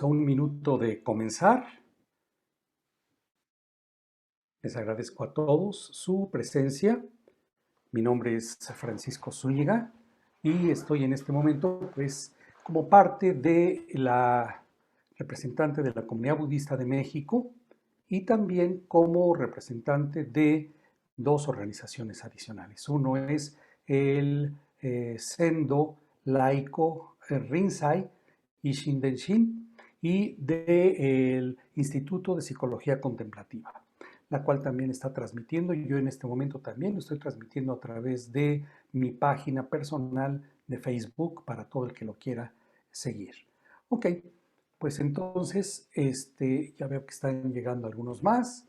a un minuto de comenzar. Les agradezco a todos su presencia. Mi nombre es Francisco Zúñiga y estoy en este momento pues como parte de la representante de la Comunidad Budista de México y también como representante de dos organizaciones adicionales. Uno es el Sendo Laico Rinzai Ishin Denshin y del Instituto de Psicología Contemplativa, la cual también está transmitiendo, y yo en este momento también lo estoy transmitiendo a través de mi página personal de Facebook para todo el que lo quiera seguir. Ok, pues entonces ya veo que están llegando algunos más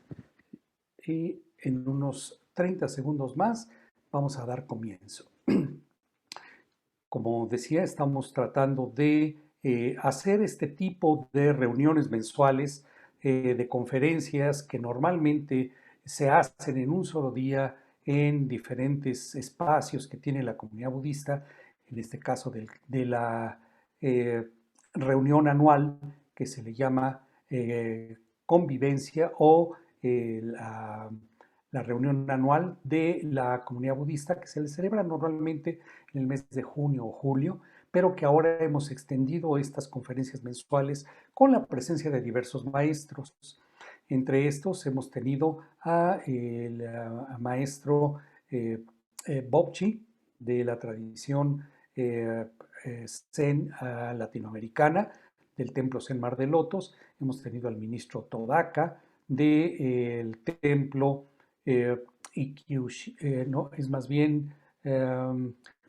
y en unos 30 segundos más vamos a dar comienzo. Como decía, estamos tratando de hacer este tipo de reuniones mensuales, de conferencias que normalmente se hacen en un solo día en diferentes espacios que tiene la comunidad budista, en este caso de la reunión anual que se le llama convivencia o la reunión anual de la comunidad budista, que se le celebra normalmente en el mes de junio o julio, pero que ahora hemos extendido estas conferencias mensuales con la presencia de diversos maestros. Entre estos hemos tenido el maestro Bobchi, de la tradición Zen latinoamericana, del templo Zen Mar de Lotos. Hemos tenido al ministro Todaka del templo no, es más bien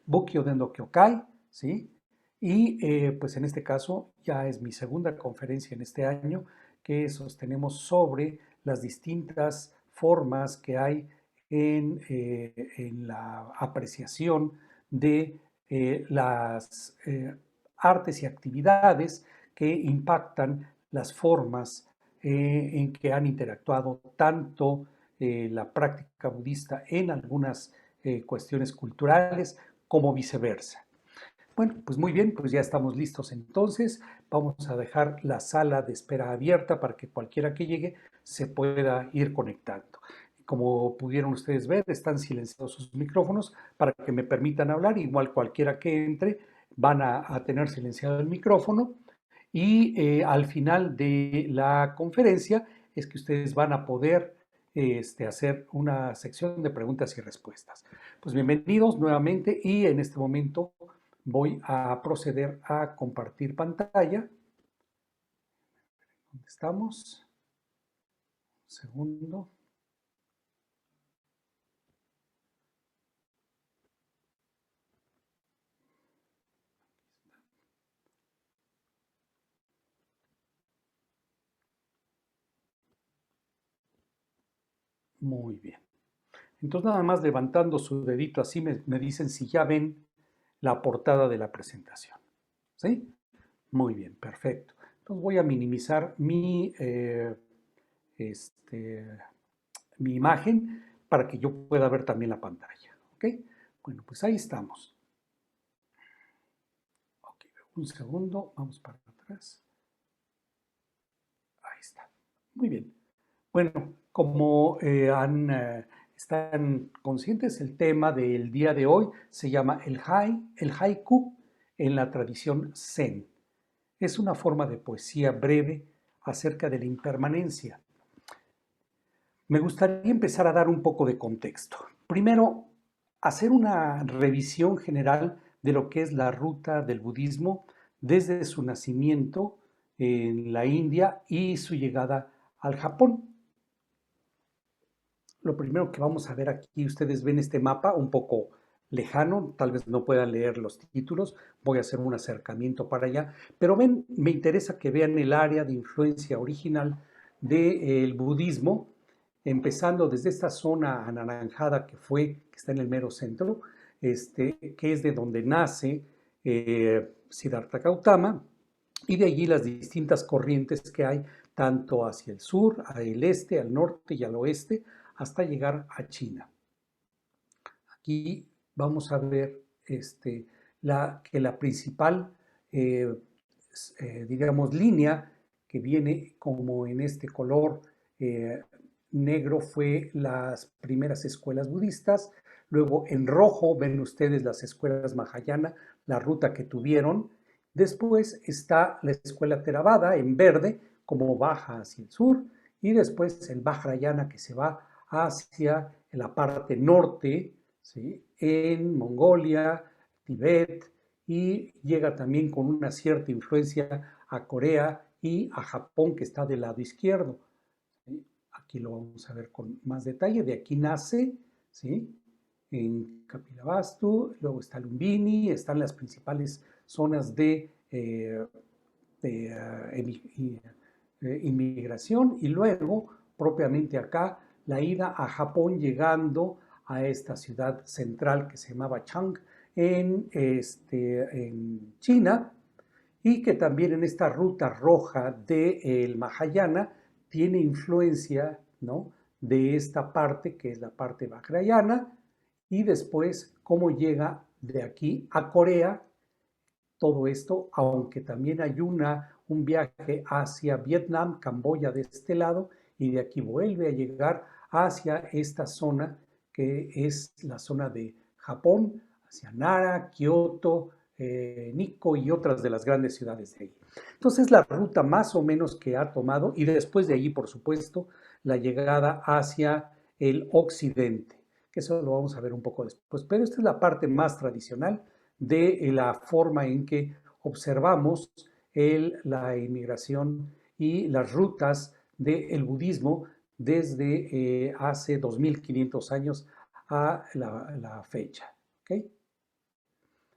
Bukkyo Dendo Kyokai, ¿sí? Y pues en este caso ya es mi segunda conferencia en este año que sostenemos sobre las distintas formas que hay en la apreciación de las artes y actividades que impactan las formas en que han interactuado tanto la práctica budista en algunas cuestiones culturales como viceversa. Bueno, pues muy bien, pues ya estamos listos entonces. Vamos a dejar la sala de espera abierta para que cualquiera que llegue se pueda ir conectando. Como pudieron ustedes ver, están silenciados sus micrófonos para que me permitan hablar. Igual cualquiera que entre van a tener silenciado el micrófono. Y al final de la conferencia es que ustedes van a poder hacer una sección de preguntas y respuestas. Pues bienvenidos nuevamente y en este momento voy a proceder a compartir pantalla. ¿Dónde estamos? Un segundo. Muy bien. Entonces nada más levantando su dedito así me dicen si ya ven la portada de la presentación. ¿Sí? Muy bien, perfecto. Entonces voy a minimizar mi imagen para que yo pueda ver también la pantalla. ¿Ok? Bueno, pues ahí estamos. Ok, un segundo, vamos para atrás. Ahí está. Muy bien. Bueno, como están conscientes, el tema del día de hoy se llama el haiku en la tradición Zen. Es una forma de poesía breve acerca de la impermanencia. Me gustaría empezar a dar un poco de contexto. Primero, hacer una revisión general de lo que es la ruta del budismo desde su nacimiento en la India y su llegada al Japón. Lo primero que vamos a ver aquí, ustedes ven este mapa un poco lejano, tal vez no puedan leer los títulos, voy a hacer un acercamiento para allá, pero ven, me interesa que vean el área de influencia original del budismo, empezando desde esta zona anaranjada que está en el mero centro, que es de donde nace Siddhartha Gautama, y de allí las distintas corrientes que hay, tanto hacia el sur, al este, al norte y al oeste, hasta llegar a China. Aquí vamos a ver que la principal, digamos, línea que viene como en este color negro fue las primeras escuelas budistas. Luego en rojo ven ustedes las escuelas Mahayana, la ruta que tuvieron. Después está la escuela Theravada en verde, como baja hacia el sur. Y después el Vajrayana que se va hacia la parte norte, ¿sí? En Mongolia, Tibet, y llega también con una cierta influencia a Corea y a Japón, que está del lado izquierdo. ¿Sí? Aquí lo vamos a ver con más detalle. De aquí nace, ¿sí? En Kapilavastu, luego está Lumbini, están las principales zonas de inmigración, y luego, propiamente acá, la ida a Japón llegando a esta ciudad central que se llamaba Chang en China, y que también en esta ruta roja del Mahayana tiene influencia, ¿no?, de esta parte que es la parte vajrayana, y después cómo llega de aquí a Corea todo esto, aunque también hay un viaje hacia Vietnam, Camboya de este lado, y de aquí vuelve a llegar hacia esta zona que es la zona de Japón, hacia Nara, Kioto, Nikko y otras de las grandes ciudades de ahí. Entonces la ruta más o menos que ha tomado, y después de allí, por supuesto, la llegada hacia el occidente, que eso lo vamos a ver un poco después. Pero esta es la parte más tradicional de la forma en que observamos la inmigración y las rutas del budismo desde hace 2500 años a la fecha. ¿Okay?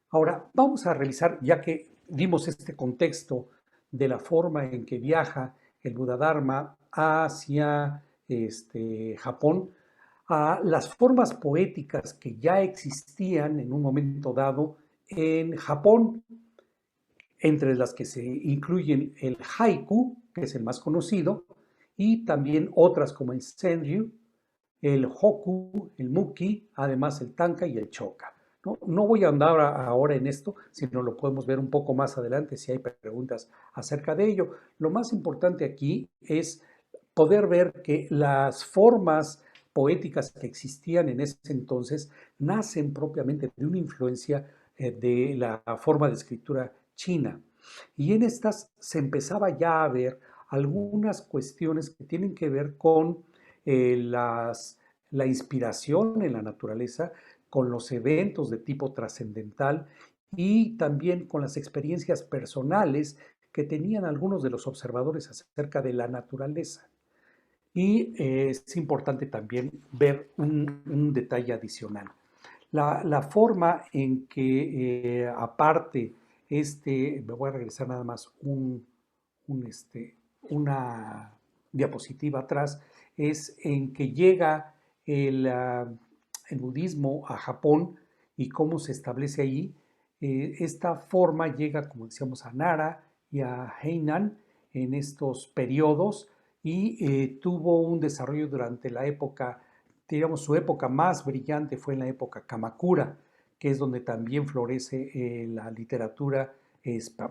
Ahora, vamos a revisar, ya que dimos este contexto de la forma en que viaja el Buddha-Dharma hacia Japón, a las formas poéticas que ya existían en un momento dado en Japón, entre las que se incluyen el haiku, que es el más conocido, y también otras como el senryu, el hokku, el muki, además el tanka y el choka. No voy a andar ahora en esto, sino lo podemos ver un poco más adelante si hay preguntas acerca de ello. Lo más importante aquí es poder ver que las formas poéticas que existían en ese entonces nacen propiamente de una influencia de la forma de escritura china. Y en estas se empezaba ya a ver algunas cuestiones que tienen que ver con la inspiración en la naturaleza, con los eventos de tipo trascendental y también con las experiencias personales que tenían algunos de los observadores acerca de la naturaleza. Y es importante también ver un detalle adicional. La forma en que, aparte, me voy a regresar nada más una diapositiva atrás, es en que llega el budismo a Japón y cómo se establece allí. Esta forma llega, como decíamos, a Nara y a Heinan en estos periodos, y tuvo un desarrollo durante la época, digamos, su época más brillante fue en la época Kamakura, que es donde también florece la literatura,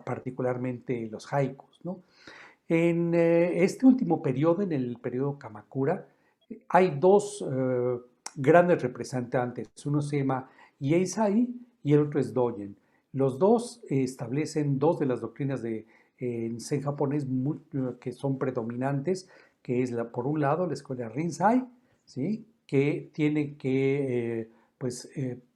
particularmente los haikus, ¿no? En este último periodo, en el periodo Kamakura, hay dos grandes representantes. Uno se llama Yeisai y el otro es Dogen. Los dos establecen dos de las doctrinas en Zen japonés que son predominantes, que es por un lado la escuela Rinzai, ¿sí?, que tiene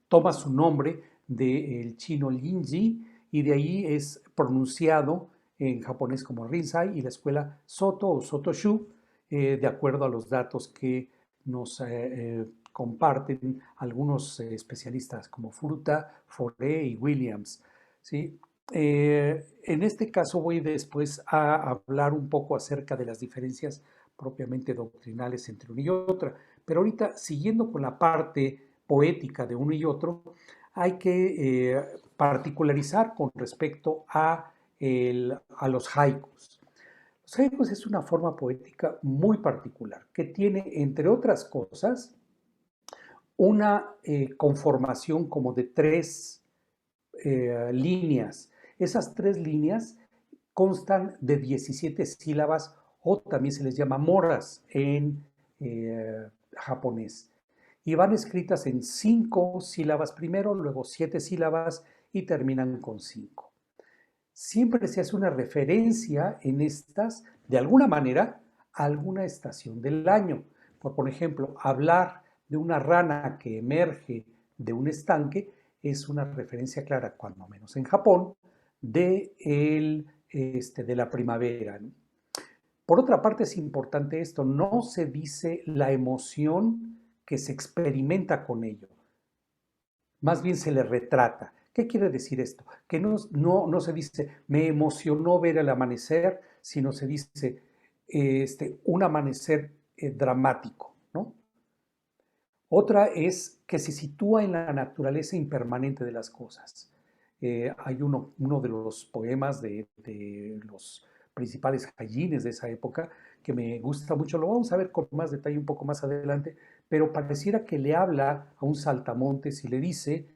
toma su nombre del chino Linji, y de ahí es pronunciado en japonés como Rinzai, y la escuela Soto o Sotoshu, de acuerdo a los datos que nos comparten algunos especialistas como Furuta, Foré y Williams, ¿sí? En este caso voy después a hablar un poco acerca de las diferencias propiamente doctrinales entre uno y otro, pero ahorita, siguiendo con la parte poética de uno y otro, hay que particularizar con respecto a los haikus. Los haikus es una forma poética muy particular que tiene, entre otras cosas, una conformación como de tres líneas. Esas tres líneas constan de 17 sílabas o también se les llama moras en japonés. Y van escritas en 5 sílabas primero, luego 7 sílabas y terminan con 5. Siempre se hace una referencia en estas, de alguna manera, a alguna estación del año. Por ejemplo, hablar de una rana que emerge de un estanque es una referencia clara, cuando menos en Japón, de la primavera, ¿no? Por otra parte, es importante esto, no se dice la emoción que se experimenta con ello, más bien se le retrata. ¿Qué quiere decir esto? Que no se dice, me emocionó ver el amanecer, sino se dice un amanecer dramático, ¿no? Otra es que se sitúa en la naturaleza impermanente de las cosas. Hay uno de los poemas de los principales hajines de esa época que me gusta mucho, lo vamos a ver con más detalle un poco más adelante, pero pareciera que le habla a un saltamontes y le dice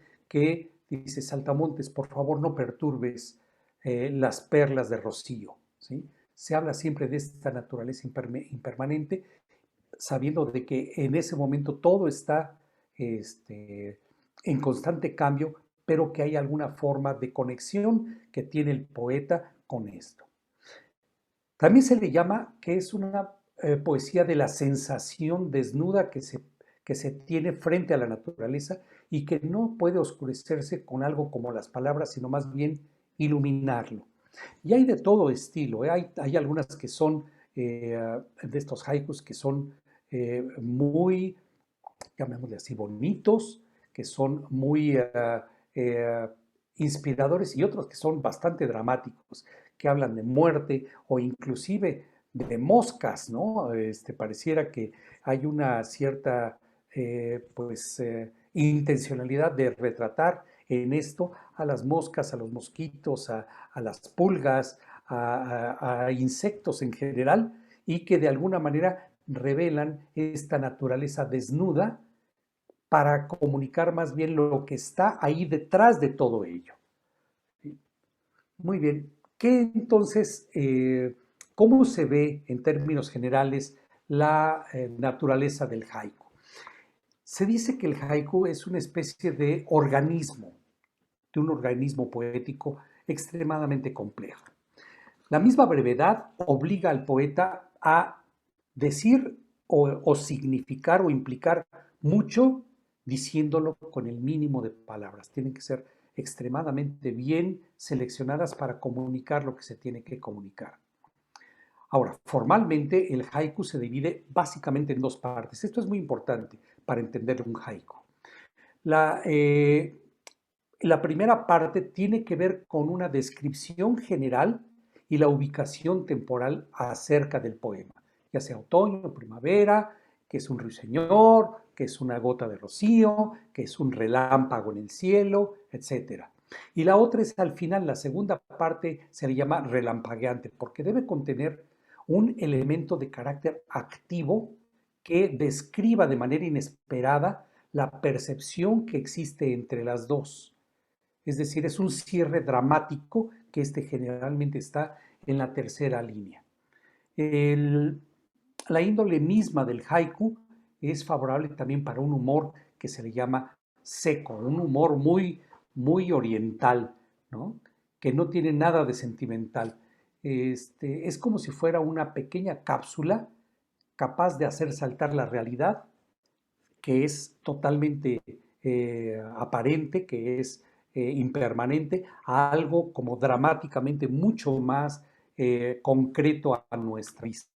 dice, saltamontes, por favor no perturbes las perlas de rocío, ¿sí? Se habla siempre de esta naturaleza impermanente, sabiendo de que en ese momento todo está en constante cambio, pero que hay alguna forma de conexión que tiene el poeta con esto. También se le llama que es una poesía de la sensación desnuda que se tiene frente a la naturaleza y que no puede oscurecerse con algo como las palabras, sino más bien iluminarlo. Y hay de todo estilo, ¿eh? Hay algunas que son de estos haikus que son muy, llamémosle así, bonitos, que son muy eh, inspiradores y otros que son bastante dramáticos, que hablan de muerte o inclusive de moscas, ¿no? Pareciera que hay una cierta, intencionalidad de retratar en esto a las moscas, a los mosquitos, a las pulgas, a insectos en general, y que de alguna manera revelan esta naturaleza desnuda para comunicar más bien lo que está ahí detrás de todo ello. Muy bien. ¿Cómo se ve en términos generales la naturaleza del haiku? Se dice que el haiku es una especie de un organismo poético extremadamente complejo. La misma brevedad obliga al poeta a decir o significar o implicar mucho diciéndolo con el mínimo de palabras. Tienen que ser extremadamente bien seleccionadas para comunicar lo que se tiene que comunicar. Ahora, formalmente el haiku se divide básicamente en 2 partes. Esto es muy importante para entender un haiku. La primera parte tiene que ver con una descripción general y la ubicación temporal acerca del poema, ya sea otoño, primavera, que es un ruiseñor, que es una gota de rocío, que es un relámpago en el cielo, etc. Y la otra es al final, la segunda parte se le llama relampagueante, porque debe contener un elemento de carácter activo que describa de manera inesperada la percepción que existe entre las dos. Es decir, es un cierre dramático que generalmente está en la tercera línea. La índole misma del haiku es favorable también para un humor que se le llama seco, un humor muy, muy oriental, ¿no? Que no tiene nada de sentimental. Es como si fuera una pequeña cápsula capaz de hacer saltar la realidad, que es totalmente aparente, que es impermanente, a algo como dramáticamente mucho más concreto a nuestra vista.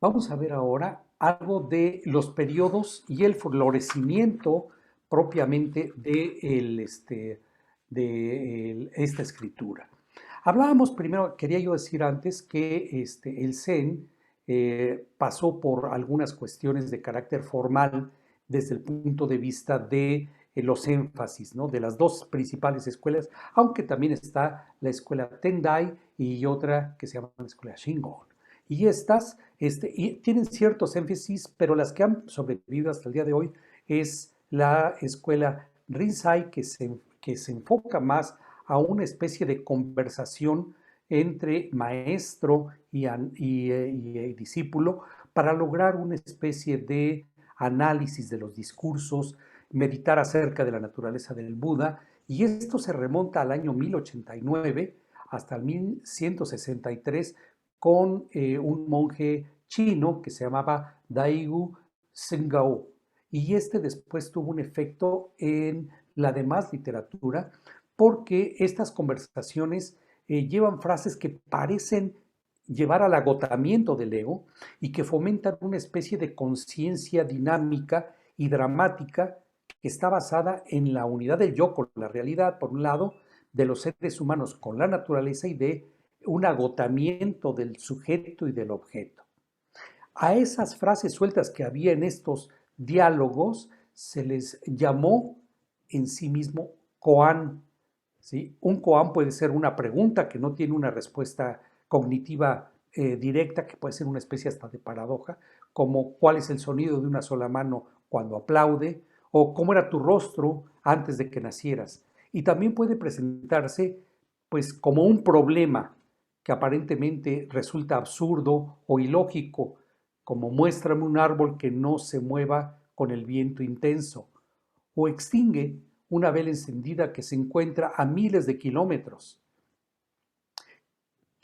Vamos a ver ahora algo de los periodos y el florecimiento propiamente de esta escritura. Hablábamos primero, quería yo decir antes, que el Zen pasó por algunas cuestiones de carácter formal desde el punto de vista de los énfasis, ¿no? De las 2 principales escuelas, aunque también está la escuela Tendai y otra que se llama la escuela Shingon. Y estas tienen ciertos énfasis, pero las que han sobrevivido hasta el día de hoy es la escuela Rinzai, que se enfoca más a una especie de conversación entre maestro y discípulo para lograr una especie de análisis de los discursos, meditar acerca de la naturaleza del Buda, y esto se remonta al año 1089 hasta el 1163 con un monje chino que se llamaba Daigu Zhengao. Y este después tuvo un efecto en la demás literatura porque estas conversaciones llevan frases que parecen llevar al agotamiento del ego y que fomentan una especie de conciencia dinámica y dramática que está basada en la unidad del yo con la realidad, por un lado, de los seres humanos con la naturaleza y de un agotamiento del sujeto y del objeto. A esas frases sueltas que había en estos diálogos se les llamó en sí mismo koan. ¿Sí? Un koan puede ser una pregunta que no tiene una respuesta cognitiva directa, que puede ser una especie hasta de paradoja, como cuál es el sonido de una sola mano cuando aplaude, o cómo era tu rostro antes de que nacieras. Y también puede presentarse pues como un problema que aparentemente resulta absurdo o ilógico, como muéstrame un árbol que no se mueva con el viento intenso, o extingue una vela encendida que se encuentra a miles de kilómetros.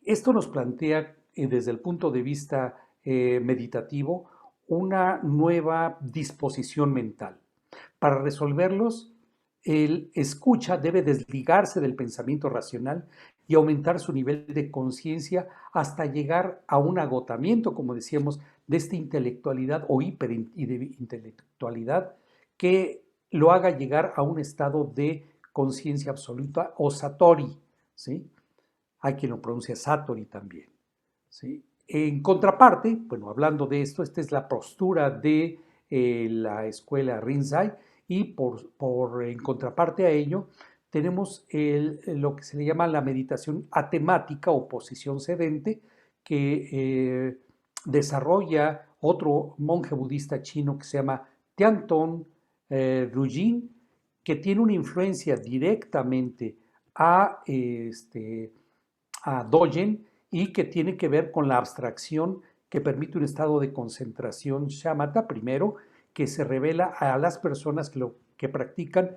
Esto nos plantea desde el punto de vista meditativo una nueva disposición mental. Para resolverlos, el escucha debe desligarse del pensamiento racional y aumentar su nivel de conciencia hasta llegar a un agotamiento, como decíamos, de esta intelectualidad o hiperintelectualidad que lo haga llegar a un estado de conciencia absoluta o satori, ¿sí? Hay quien lo pronuncia satori también, ¿sí? En contraparte, bueno, hablando de esto, esta es la postura de la escuela Rinzai y en contraparte a ello tenemos lo que se le llama la meditación atemática o posición sedente que desarrolla otro monje budista chino que se llama Tianton Rujin, que tiene una influencia directamente a, a Dogen y que tiene que ver con la abstracción que permite un estado de concentración shamatha, primero, que se revela a las personas que practican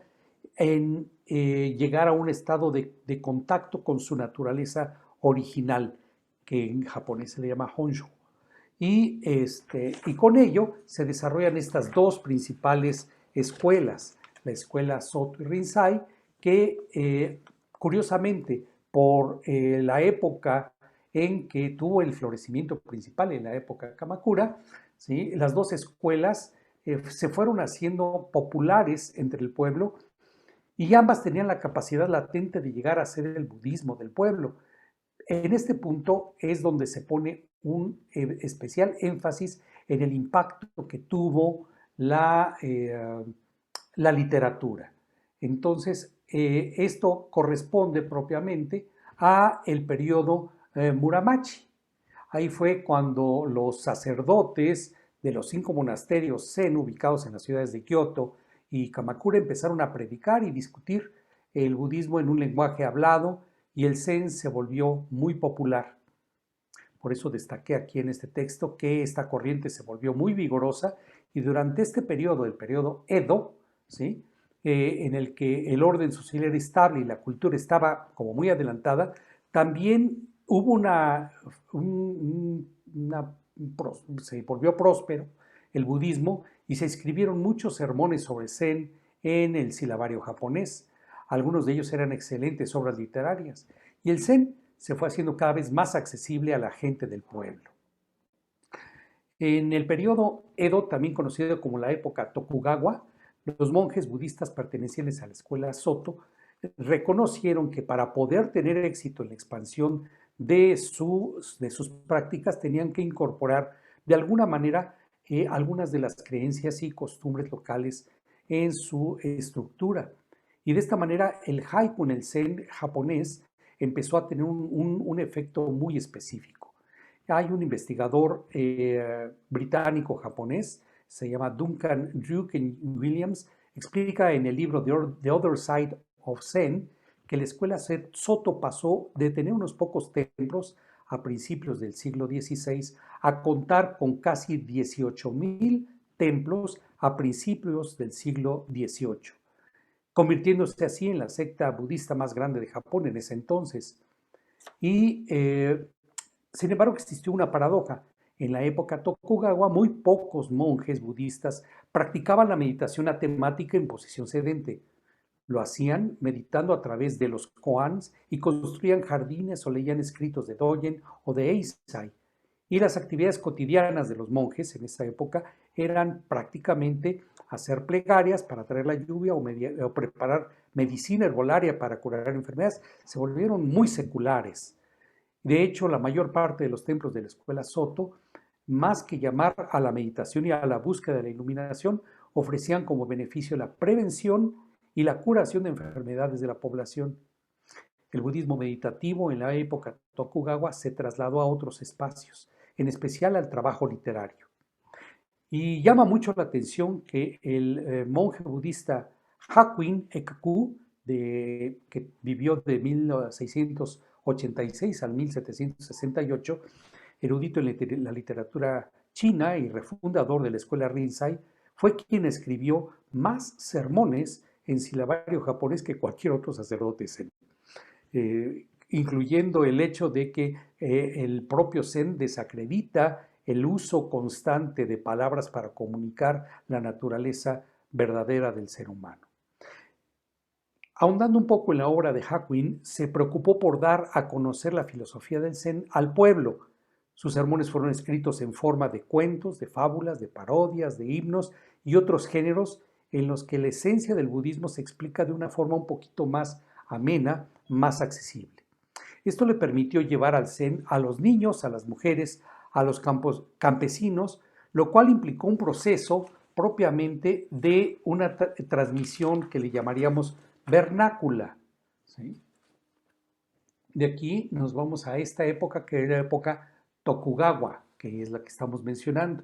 en llegar a un estado de contacto con su naturaleza original, que en japonés se le llama Honshu. Y con ello se desarrollan estas dos principales escuelas, la escuela Soto y Rinzai, que curiosamente por la época en que tuvo el florecimiento principal, en la época Kamakura, ¿sí? Las dos escuelas se fueron haciendo populares entre el pueblo y ambas tenían la capacidad latente de llegar a ser el budismo del pueblo. En este punto es donde se pone un especial énfasis en el impacto que tuvo la literatura. Entonces, esto corresponde propiamente a el periodo Muromachi. Ahí fue cuando los sacerdotes de los 5 monasterios zen ubicados en las ciudades de Kioto y Kamakura empezaron a predicar y discutir el budismo en un lenguaje hablado y el zen se volvió muy popular. Por eso destaqué aquí en este texto que esta corriente se volvió muy vigorosa y durante este periodo, el periodo Edo, ¿sí? En el que el orden social era estable y la cultura estaba como muy adelantada, también hubo se volvió próspero el budismo y se escribieron muchos sermones sobre Zen en el silabario japonés. Algunos de ellos eran excelentes obras literarias. Y el Zen se fue haciendo cada vez más accesible a la gente del pueblo. En el periodo Edo, también conocido como la época Tokugawa, los monjes budistas pertenecientes a la escuela Soto reconocieron que para poder tener éxito en la expansión de sus prácticas tenían que incorporar de alguna manera algunas de las creencias y costumbres locales en su estructura. Y de esta manera el haiku en el zen japonés empezó a tener un efecto muy específico. Hay un investigador británico-japonés, se llama Duncan Duke Williams, explica en el libro The Other Side of Zen, que la escuela Soto pasó de tener unos pocos templos a principios del siglo XVI a contar con casi 18,000 templos a principios del siglo XVIII, convirtiéndose así en la secta budista más grande de Japón en ese entonces. Y sin embargo existió una paradoja. En la época Tokugawa, muy pocos monjes budistas practicaban la meditación atemática en posición sedente. Lo hacían meditando a través de los koans y construían jardines o leían escritos de Dogen o de Eisai. Y las actividades cotidianas de los monjes en esa época eran prácticamente hacer plegarias para traer la lluvia o preparar medicina herbolaria para curar enfermedades. Se volvieron muy seculares. De hecho, la mayor parte de los templos de la escuela Soto, más que llamar a la meditación y a la búsqueda de la iluminación, ofrecían como beneficio la prevención y la curación de enfermedades de la población. El budismo meditativo en la época Tokugawa se trasladó a otros espacios, en especial al trabajo literario. Y llama mucho la atención que el monje budista Hakuin Ekaku, que vivió de 1686 al 1768, erudito en la literatura china y refundador de la escuela Rinzai, fue quien escribió más sermones en silabario japonés que cualquier otro sacerdote zen, incluyendo el hecho de que el propio zen desacredita el uso constante de palabras para comunicar la naturaleza verdadera del ser humano. Ahondando un poco en la obra de Hakuin, se preocupó por dar a conocer la filosofía del Zen al pueblo. Sus sermones fueron escritos en forma de cuentos, de fábulas, de parodias, de himnos y otros géneros en los que la esencia del budismo se explica de una forma un poquito más amena, más accesible. Esto le permitió llevar al Zen a los niños, a las mujeres, a los campesinos, lo cual implicó un proceso propiamente de una transmisión que le llamaríamos vernácula. ¿Sí? De aquí nos vamos a esta época, que era la época Tokugawa, que es la que estamos mencionando.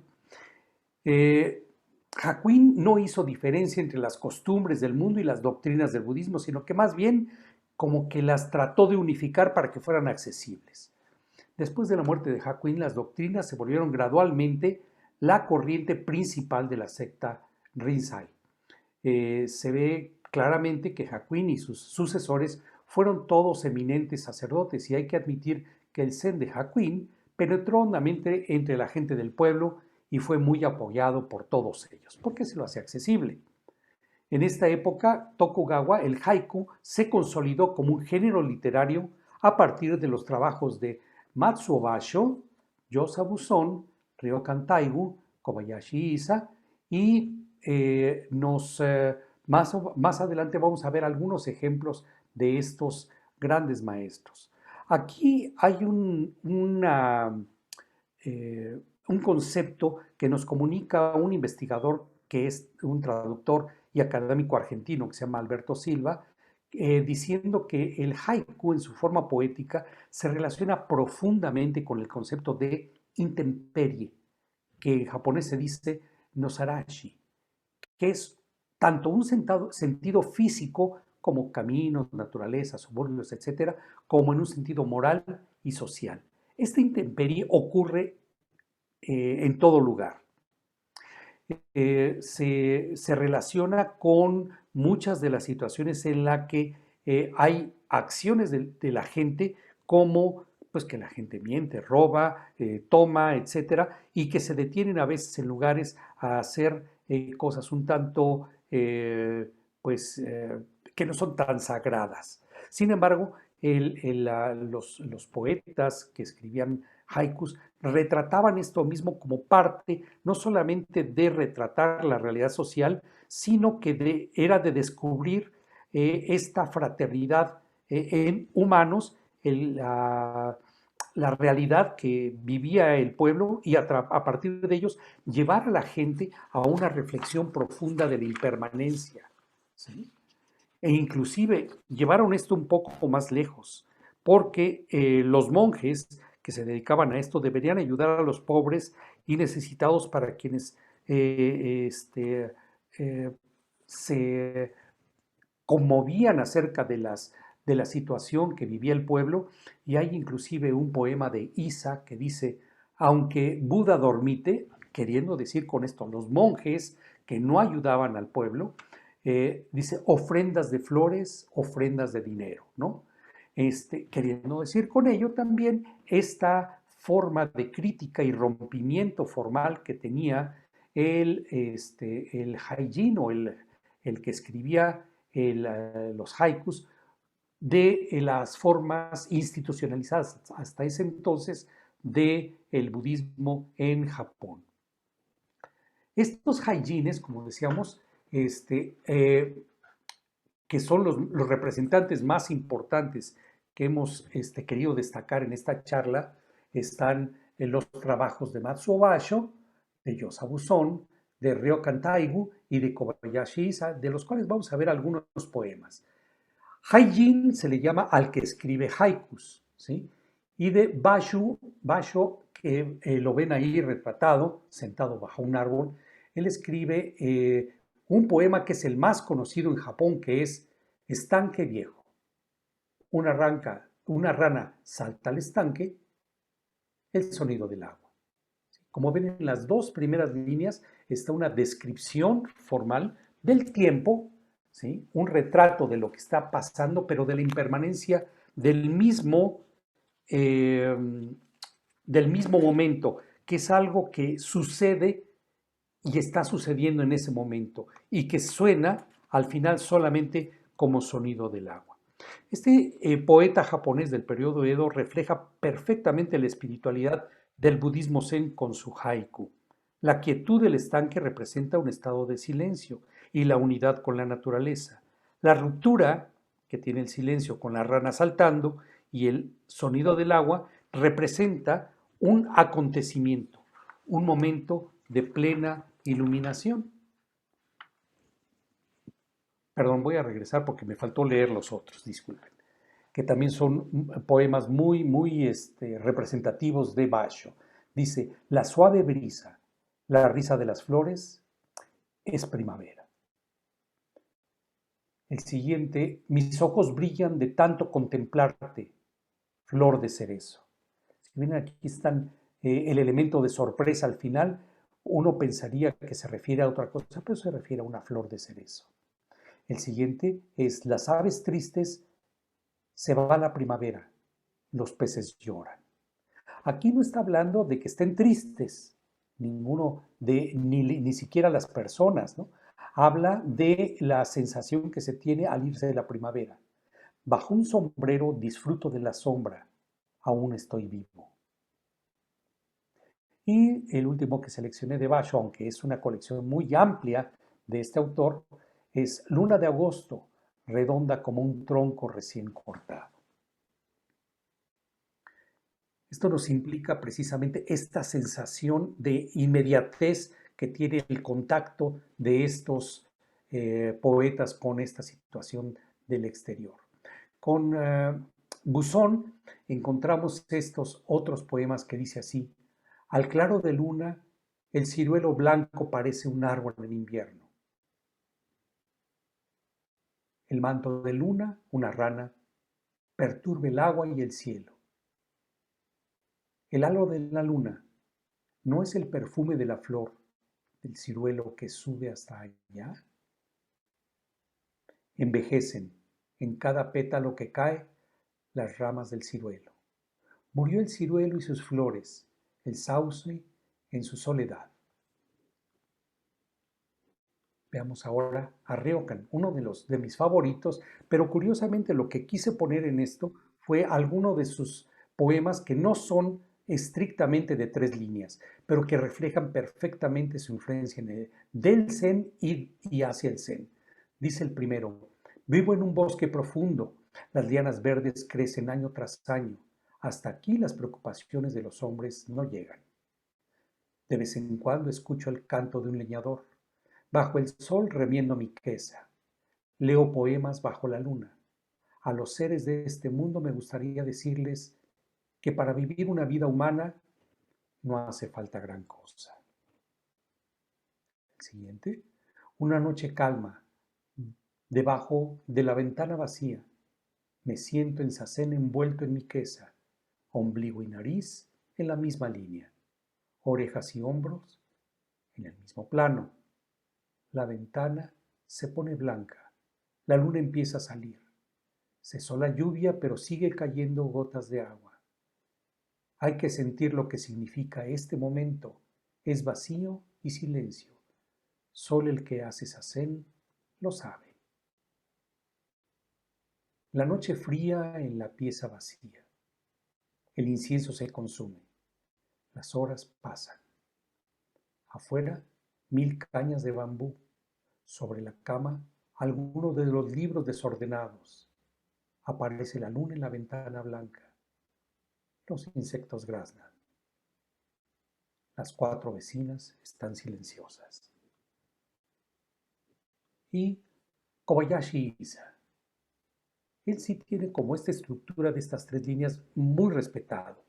Hakuin no hizo diferencia entre las costumbres del mundo y las doctrinas del budismo, sino que más bien como que las trató de unificar para que fueran accesibles. Después de la muerte de Hakuin, las doctrinas se volvieron gradualmente la corriente principal de la secta Rinzai. Se ve claramente que Hakuin y sus sucesores fueron todos eminentes sacerdotes, y hay que admitir que el Zen de Hakuin penetró hondamente entre la gente del pueblo y fue muy apoyado por todos ellos, porque se lo hace accesible. En esta época, Tokugawa, el haiku, se consolidó como un género literario a partir de los trabajos de Matsuo Basho, Yosabu Son, Ryokan Taigu, Kobayashi Isa, y más adelante vamos a ver algunos ejemplos de estos grandes maestros. Aquí hay un concepto que nos comunica un investigador que es un traductor y académico argentino que se llama Alberto Silva, diciendo que el haiku en su forma poética se relaciona profundamente con el concepto de intemperie, que en japonés se dice nosarashi, que es tanto un sentido físico como caminos, naturaleza, suburbios, etcétera, como en un sentido moral y social. Esta intemperie ocurre en todo lugar. Se relaciona con muchas de las situaciones en las que hay acciones de la gente, como pues que la gente miente, roba, toma, etcétera, y que se detienen a veces en lugares a hacer cosas un tanto que no son tan sagradas. Sin embargo, los poetas que escribían haikus retrataban esto mismo como parte no solamente de retratar la realidad social, sino que era de descubrir esta fraternidad en humanos, la realidad que vivía el pueblo, y a partir de ellos llevar a la gente a una reflexión profunda de la impermanencia. ¿Sí? E inclusive llevaron esto un poco más lejos, porque los monjes que se dedicaban a esto deberían ayudar a los pobres y necesitados, para quienes se conmovían acerca de la situación que vivía el pueblo, y hay inclusive un poema de Isa que dice, aunque Buda dormite, queriendo decir con esto los monjes que no ayudaban al pueblo, dice ofrendas de flores, ofrendas de dinero, ¿no? Queriendo decir con ello también esta forma de crítica y rompimiento formal que tenía el haijin o el que escribía los haikus de las formas institucionalizadas hasta ese entonces del budismo en Japón. Estos haijines, como decíamos, que son los representantes más importantes que hemos querido destacar en esta charla, están en los trabajos de Matsuo Basho, de Yosabu Son, de Ryokan Taigu y de Kobayashi Isa, de los cuales vamos a ver algunos poemas. Haijin se le llama al que escribe haikus, ¿sí? Y de Basho, que lo ven ahí retratado, sentado bajo un árbol, él escribe un poema que es el más conocido en Japón, que es Estanque Viejo. Una rana salta al estanque, el sonido del agua. Como ven en las dos primeras líneas está una descripción formal del tiempo, ¿sí? Un retrato de lo que está pasando, pero de la impermanencia eh, del mismo momento, que es algo que sucede y está sucediendo en ese momento y que suena al final solamente como sonido del agua. Poeta japonés del periodo Edo refleja perfectamente la espiritualidad del budismo zen con su haiku. La quietud del estanque representa un estado de silencio y la unidad con la naturaleza. La ruptura que tiene el silencio con la rana saltando y el sonido del agua representa un acontecimiento, un momento de plena iluminación. Perdón, voy a regresar porque me faltó leer los otros, disculpen, que también son poemas muy representativos de Basho. Dice, la suave brisa, la risa de las flores, es primavera. El siguiente, mis ojos brillan de tanto contemplarte, flor de cerezo. Si ven aquí están el elemento de sorpresa al final, uno pensaría que se refiere a otra cosa, pero se refiere a una flor de cerezo. El siguiente es, las aves tristes, se va la primavera, los peces lloran. Aquí no está hablando de que estén tristes, ni siquiera las personas, ¿no? Habla de la sensación que se tiene al irse de la primavera. Bajo un sombrero disfruto de la sombra, aún estoy vivo. Y el último que seleccioné de Basho, aunque es una colección muy amplia de este autor, es Luna de agosto, redonda como un tronco recién cortado. Esto nos implica precisamente esta sensación de inmediatez que tiene el contacto de estos poetas con esta situación del exterior. Con Buzón encontramos estos otros poemas que dice así, al claro de luna, el ciruelo blanco parece un árbol en invierno. El manto de luna, una rana, perturba el agua y el cielo. El halo de la luna no es el perfume de la flor del ciruelo que sube hasta allá. Envejecen en cada pétalo que cae las ramas del ciruelo. Murió el ciruelo y sus flores, el sauce en su soledad. Veamos ahora a Ryokan, uno de mis favoritos, pero curiosamente lo que quise poner en esto fue alguno de sus poemas que no son estrictamente de 3 líneas, pero que reflejan perfectamente su influencia del Zen y hacia el Zen. Dice el primero, vivo en un bosque profundo, las lianas verdes crecen año tras año, hasta aquí las preocupaciones de los hombres no llegan. De vez en cuando escucho el canto de un leñador, bajo el sol remiendo mi queza, leo poemas bajo la luna. A los seres de este mundo me gustaría decirles que para vivir una vida humana no hace falta gran cosa. El siguiente, una noche calma, Debajo de la ventana vacía, me siento en zazen envuelto en mi quesa, ombligo y nariz en la misma línea, orejas y hombros en el mismo plano. La ventana se pone blanca, la luna empieza a salir. Cesó la lluvia, pero sigue cayendo gotas de agua. Hay que sentir lo que significa este momento. Es vacío y silencio. Solo el que hace zazen lo sabe. La noche fría en la pieza vacía. El incienso se consume. Las horas pasan. Afuera, 1000 cañas de bambú. Sobre la cama, algunos de los libros desordenados. Aparece la luna en la ventana blanca. Los insectos graznan. Las 4 vecinas están silenciosas. Y Kobayashi Isa. Él sí tiene como esta estructura de estas 3 líneas muy respetado.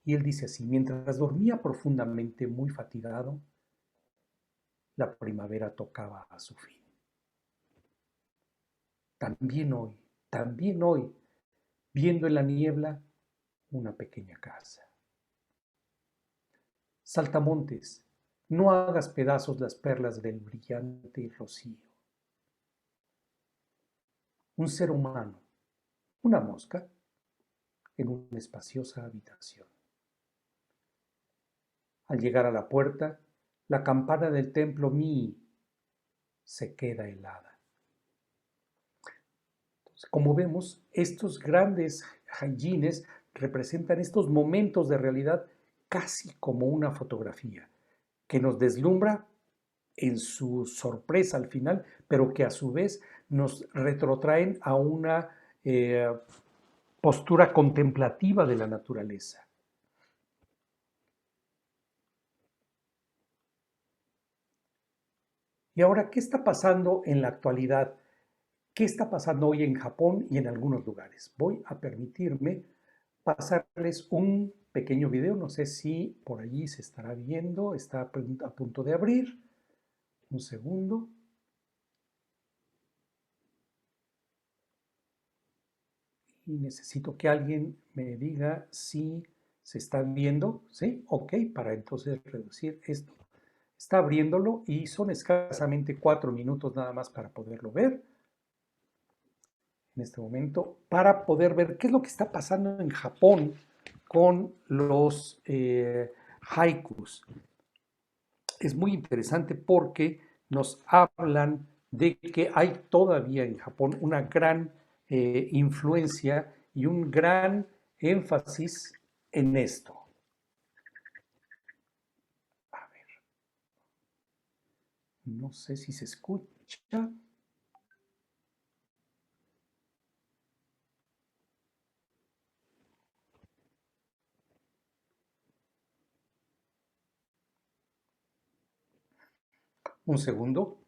Y él dice así: mientras dormía profundamente, muy fatigado, la primavera tocaba a su fin. También hoy, viendo en la niebla una pequeña casa. Saltamontes, no hagas pedazos las perlas del brillante rocío. Un ser humano, una mosca, en una espaciosa habitación. Al llegar a la puerta, la campana del templo Mi se queda helada. Entonces, como vemos, estos grandes hanjines representan estos momentos de realidad casi como una fotografía, que nos deslumbra en su sorpresa al final, pero que a su vez nos retrotraen a una postura contemplativa de la naturaleza. Y ahora, ¿qué está pasando en la actualidad? ¿Qué está pasando hoy en Japón y en algunos lugares? Voy a permitirme pasarles un pequeño video, no sé si por allí se estará viendo, está a punto de abrir. Un segundo. Y necesito que alguien me diga si se está viendo, ¿sí? Ok, para entonces reducir esto. Está abriéndolo y son escasamente 4 minutos nada más para poderlo ver. En este momento, para poder ver qué es lo que está pasando en Japón con los haikus. Es muy interesante porque nos hablan de que hay todavía en Japón una gran influencia y un gran énfasis en esto. A ver, no sé si se escucha. Un segundo.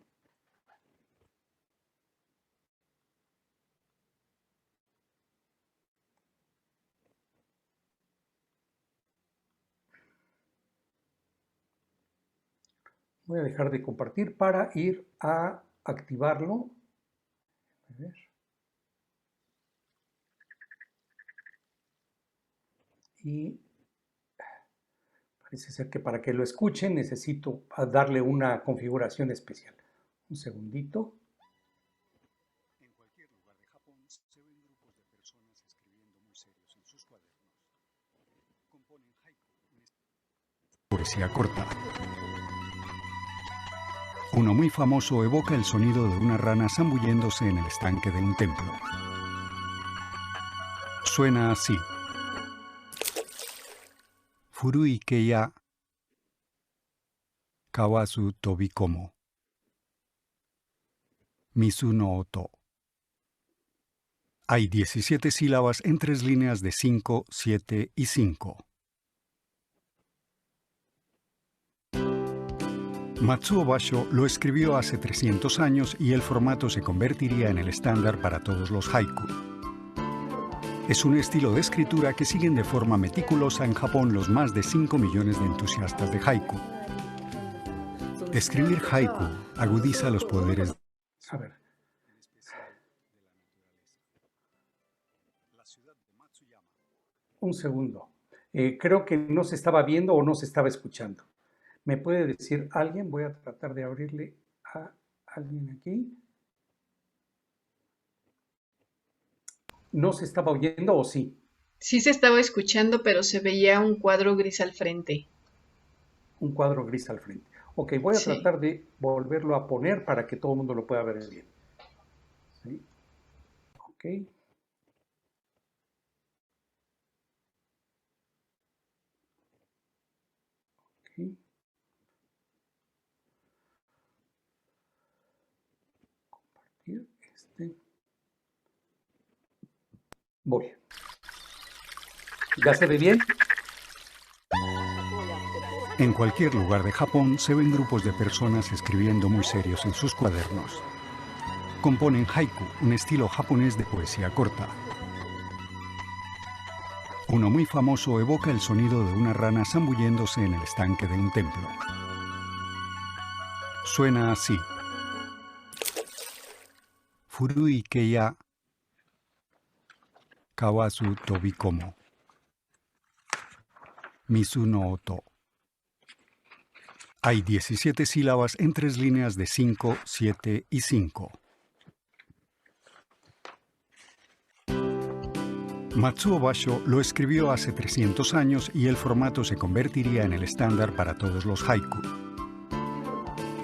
Voy a dejar de compartir para ir a activarlo. A ver. Y parece ser que para que lo escuchen necesito darle una configuración especial. Un segundito. En cualquier lugar de Japón se ven grupos de personas escribiendo muy serios en sus cuadernos. Componen haiku. Poesía corta. Uno muy famoso evoca el sonido de una rana zambulléndose en el estanque de un templo. Suena así. Furui keya kawazu tobikomo. Misu no oto. Hay 17 sílabas en 3 líneas de 5, 7 y 5. Matsuo Basho lo escribió hace 300 años y el formato se convertiría en el estándar para todos los haiku. Es un estilo de escritura que siguen de forma meticulosa en Japón los más de 5 millones de entusiastas de haiku. Escribir haiku agudiza los poderes. A ver, Un segundo. Creo que no se estaba viendo o no se estaba escuchando. ¿Me puede decir alguien? Voy a tratar de abrirle a alguien aquí. ¿No se estaba oyendo o sí? Sí se estaba escuchando, pero se veía un cuadro gris al frente. Un cuadro gris al frente. Ok, voy a Sí. tratar de volverlo a poner para que todo el mundo lo pueda ver bien. ¿Sí? Ok. Ok. Compartir este. Voy. ¿Ya se ve bien? En cualquier lugar de Japón se ven grupos de personas escribiendo muy serios en sus cuadernos. Componen haiku, un estilo japonés de poesía corta. Uno muy famoso evoca el sonido de una rana zambulléndose en el estanque de un templo. Suena así. Furui ke ya kawazu tobikomo. Mizu no oto. Hay 17 sílabas en 3 líneas de 5, 7 y 5. Matsuo Basho lo escribió hace 300 años y el formato se convertiría en el estándar para todos los haiku.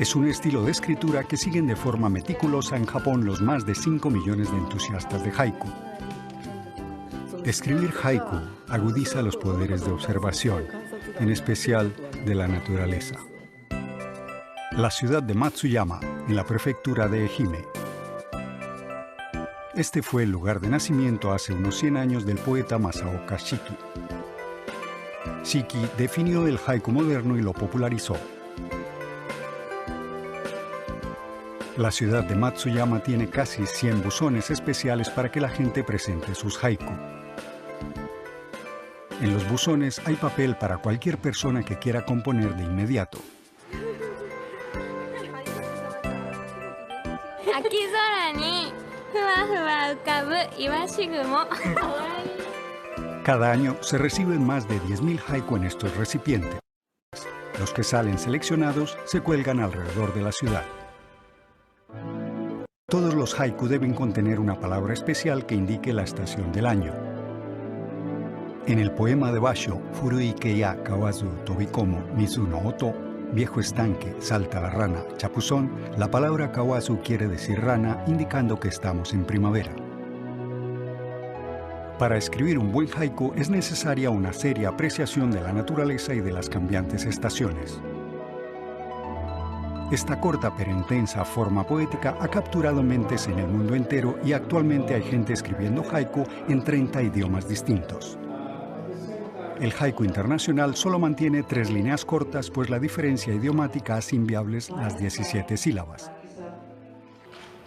Es un estilo de escritura que siguen de forma meticulosa en Japón los más de 5 millones de entusiastas de haiku. Escribir haiku agudiza los poderes de observación, en especial de la naturaleza. La ciudad de Matsuyama, en la prefectura de Ehime. Este fue el lugar de nacimiento hace unos 100 años del poeta Masaoka Shiki. Shiki definió el haiku moderno y lo popularizó. La ciudad de Matsuyama tiene casi 100 buzones especiales para que la gente presente sus haiku. En los buzones hay papel para cualquier persona que quiera componer de inmediato. Cada año se reciben más de 10.000 haiku en estos recipientes. Los que salen seleccionados se cuelgan alrededor de la ciudad. Todos los haiku deben contener una palabra especial que indique la estación del año. En el poema de Basho, Furui ke ya kawazu tobikomo mizu no oto, viejo estanque, salta la rana, chapuzón, la palabra kawazu quiere decir rana, indicando que estamos en primavera. Para escribir un buen haiku es necesaria una seria apreciación de la naturaleza y de las cambiantes estaciones. Esta corta pero intensa forma poética ha capturado mentes en el mundo entero y actualmente hay gente escribiendo haiku en 30 idiomas distintos. El haiku internacional solo mantiene 3 líneas cortas, pues la diferencia idiomática hace inviables las 17 sílabas.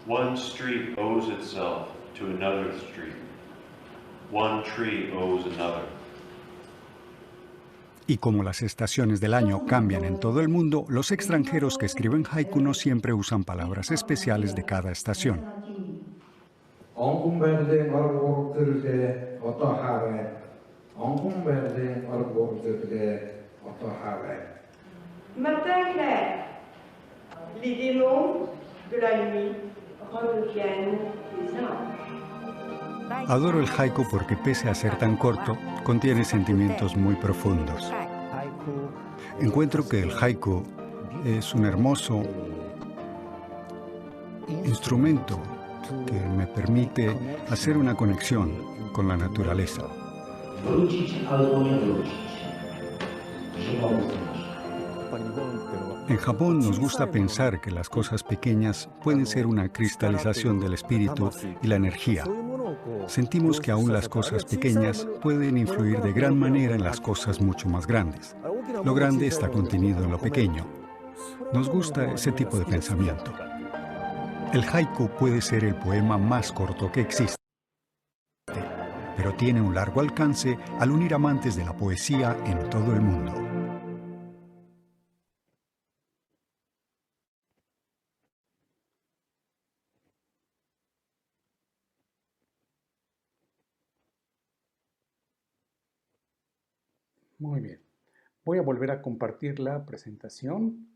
One street owes itself to another street. One tree owes another. Y como las estaciones del año cambian en todo el mundo, los extranjeros que escriben haiku no siempre usan palabras especiales de cada estación. Matin clair, les démons de la nuit redeviennent des anges. Adoro el haiku porque pese a ser tan corto, contiene sentimientos muy profundos. Encuentro que el haiku es un hermoso instrumento que me permite hacer una conexión con la naturaleza. En Japón nos gusta pensar que las cosas pequeñas pueden ser una cristalización del espíritu y la energía. Sentimos que aún las cosas pequeñas pueden influir de gran manera en las cosas mucho más grandes. Lo grande está contenido en lo pequeño. Nos gusta ese tipo de pensamiento. El haiku puede ser el poema más corto que existe, pero tiene un largo alcance al unir amantes de la poesía en todo el mundo. Muy bien. Voy a volver a compartir la presentación.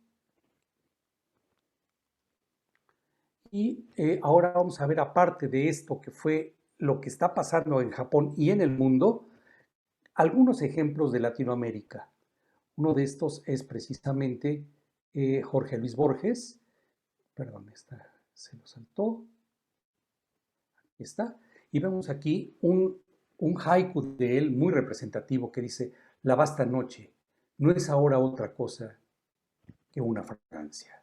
Y ahora vamos a ver, aparte de esto que fue lo que está pasando en Japón y en el mundo, algunos ejemplos de Latinoamérica. Uno de estos es precisamente Jorge Luis Borges. Perdón, se lo saltó. Aquí está. Y vemos aquí un haiku de él muy representativo que dice: la vasta noche no es ahora otra cosa que una fragancia.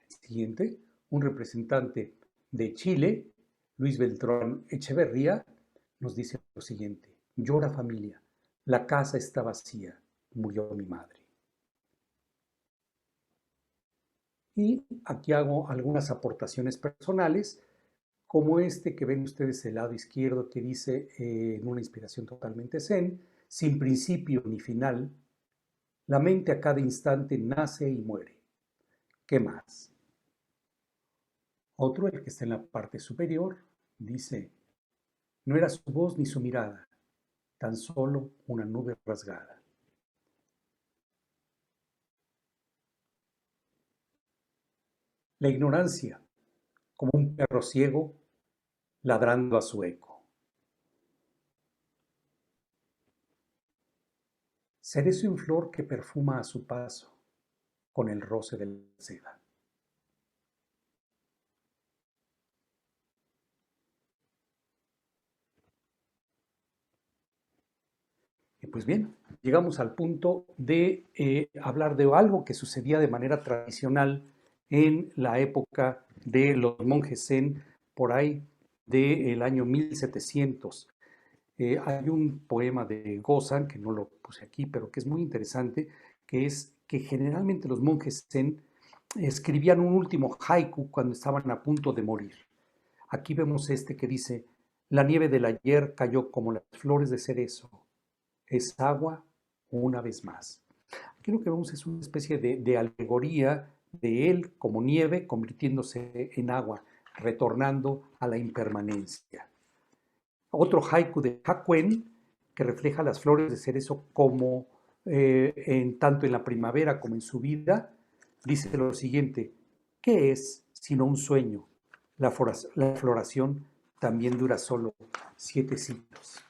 Siguiente, un representante de Chile, Luis Beltrán Echeverría, nos dice lo siguiente: llora familia, la casa está vacía, murió mi madre. Y aquí hago algunas aportaciones personales, como este que ven ustedes el lado izquierdo, que dice en una inspiración totalmente zen: sin principio ni final, la mente a cada instante nace y muere. ¿Qué más? Otro, el que está en la parte superior, dice: no era su voz ni su mirada, tan solo una nube rasgada. La ignorancia, como un perro ciego ladrando a su eco. Cerezo en flor que perfuma a su paso con el roce de la seda. Y pues bien, llegamos al punto de hablar de algo que sucedía de manera tradicional en la época de los monjes zen, por ahí del año 1700. Hay un poema de Gozan, que no lo puse aquí, pero que es muy interesante, que es que generalmente los monjes zen escribían un último haiku cuando estaban a punto de morir. Aquí vemos este que dice: la nieve del ayer cayó como las flores de cerezo, es agua una vez más. Aquí lo que vemos es una especie de alegoría de él como nieve convirtiéndose en agua, retornando a la impermanencia. Otro haiku de Hakuen, que refleja las flores de cerezo como tanto en la primavera como en su vida, dice lo siguiente: ¿qué es sino un sueño? La floración también dura solo 7 siglos.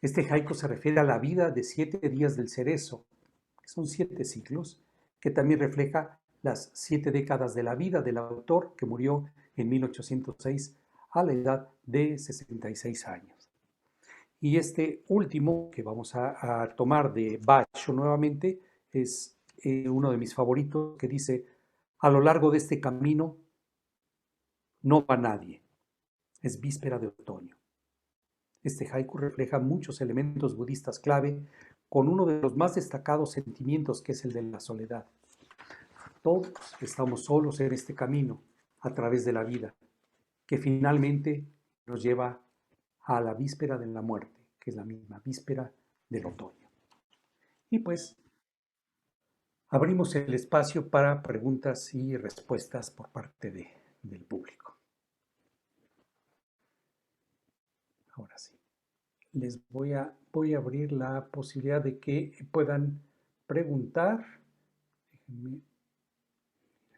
Este haiku se refiere a la vida de 7 días del cerezo, que son 7 siglos, que también refleja las 7 décadas de la vida del autor, que murió en 1806 a la edad de 66 años. Y este último que vamos a tomar de Basho nuevamente es uno de mis favoritos, que dice: a lo largo de este camino no va nadie, es víspera de otoño. Este haiku refleja muchos elementos budistas clave, con uno de los más destacados sentimientos, que es el de la soledad. Todos estamos solos en este camino a través de la vida, que finalmente nos lleva a la víspera de la muerte, que es la misma víspera del otoño. Y pues abrimos el espacio para preguntas y respuestas por parte del público. Ahora sí, les voy a abrir la posibilidad de que puedan preguntar. Déjenme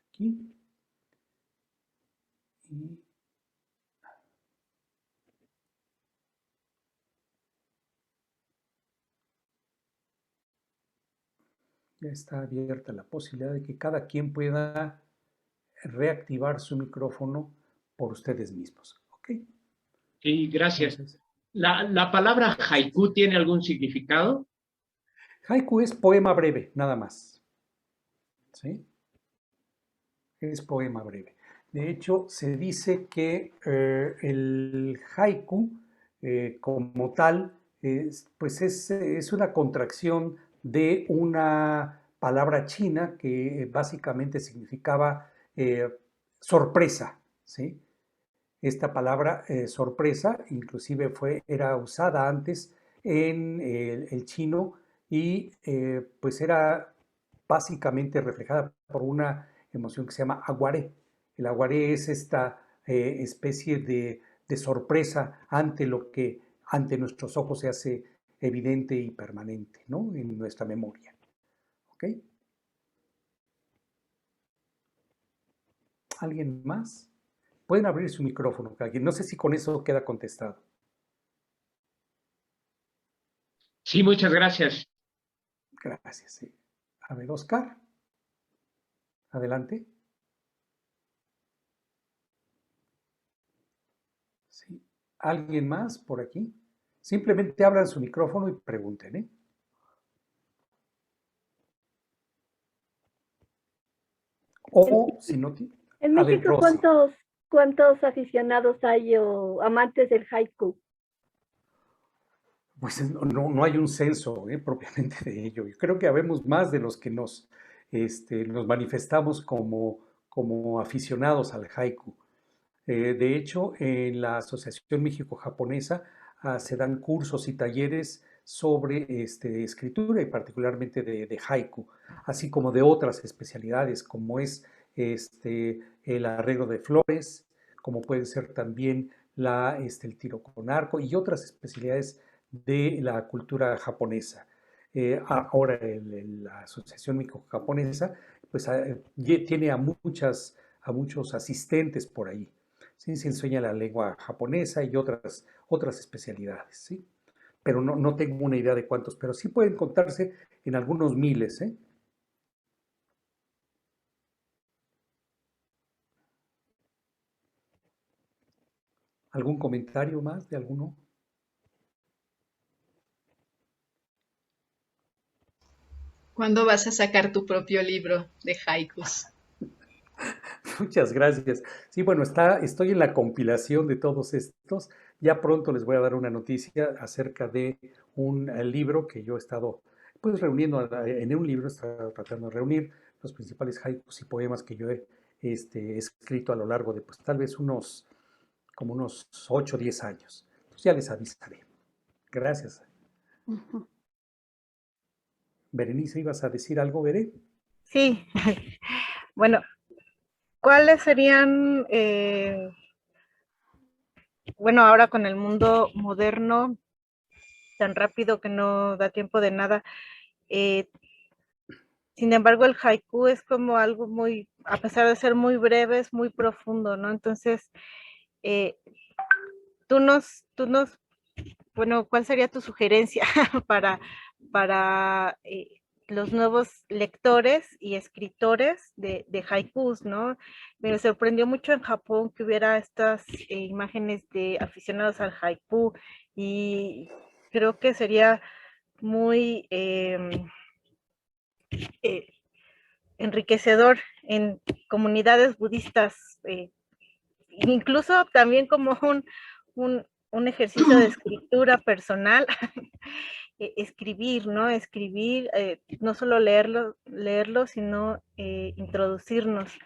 aquí. Y ya está abierta la posibilidad de que cada quien pueda reactivar su micrófono por ustedes mismos. ¿Ok? Sí, gracias. Entonces, ¿La palabra haiku tiene algún significado? haiku es poema breve, nada más. ¿Sí? Es poema breve. De hecho, se dice que el haiku como tal pues es una contracción de una palabra china que básicamente significaba sorpresa, ¿sí? Esta palabra sorpresa inclusive era usada antes en el chino y pues era básicamente reflejada por una emoción que se llama aguaré. El aguaré es esta especie de sorpresa ante lo que ante nuestros ojos se hace evidente y permanente, ¿no? En nuestra memoria. ¿Ok? ¿Alguien más? Pueden abrir su micrófono, alguien. No sé si con eso queda contestado. Sí, muchas gracias. Gracias. Sí. A ver, Oscar. Adelante. Sí. ¿Alguien más por aquí? Simplemente abran su micrófono y pregunten, ¿eh? O si no, En a ver, México, Rosy. ¿cuántos aficionados hay o amantes del haiku? Pues no hay un censo propiamente de ello. Yo creo que habemos más de los que nos manifestamos como aficionados al haiku. De hecho, en la Asociación México-Japonesa se dan cursos y talleres sobre escritura y particularmente de haiku, así como de otras especialidades como es el arreglo de flores, como puede ser también el tiro con arco y otras especialidades de la cultura japonesa. Ahora la Asociación México-Japonesa pues, tiene a muchos asistentes por ahí. ¿Sí? Se enseña la lengua japonesa y otras especialidades, ¿sí? Pero no tengo una idea de cuántos, pero sí pueden contarse en algunos miles, ¿eh? ¿Algún comentario más de alguno? ¿Cuándo vas a sacar tu propio libro de haikus? Muchas gracias. Sí, bueno, estoy en la compilación de todos estos. Ya pronto les voy a dar una noticia acerca de un libro que yo he estado pues reuniendo en un libro, he estado tratando de reunir los principales haikus y poemas que yo he escrito a lo largo de pues tal vez como unos 8 o 10 años. Entonces ya les avisaré. Gracias. Ujú. Berenice, ¿ibas a decir algo, Bere? Sí, bueno, ¿cuáles serían, bueno, ahora con el mundo moderno, tan rápido que no da tiempo de nada, sin embargo, el haiku es como algo muy, a pesar de ser muy breve, es muy profundo, ¿no? Entonces, eh, tú nos, bueno, ¿cuál sería tu sugerencia para los nuevos lectores y escritores de haikus, ¿no? Me sorprendió mucho en Japón que hubiera estas imágenes de aficionados al haiku y creo que sería muy enriquecedor en comunidades budistas, incluso también como un ejercicio de escritura personal, escribir, ¿no? Escribir, no solo leerlo, sino introducirnos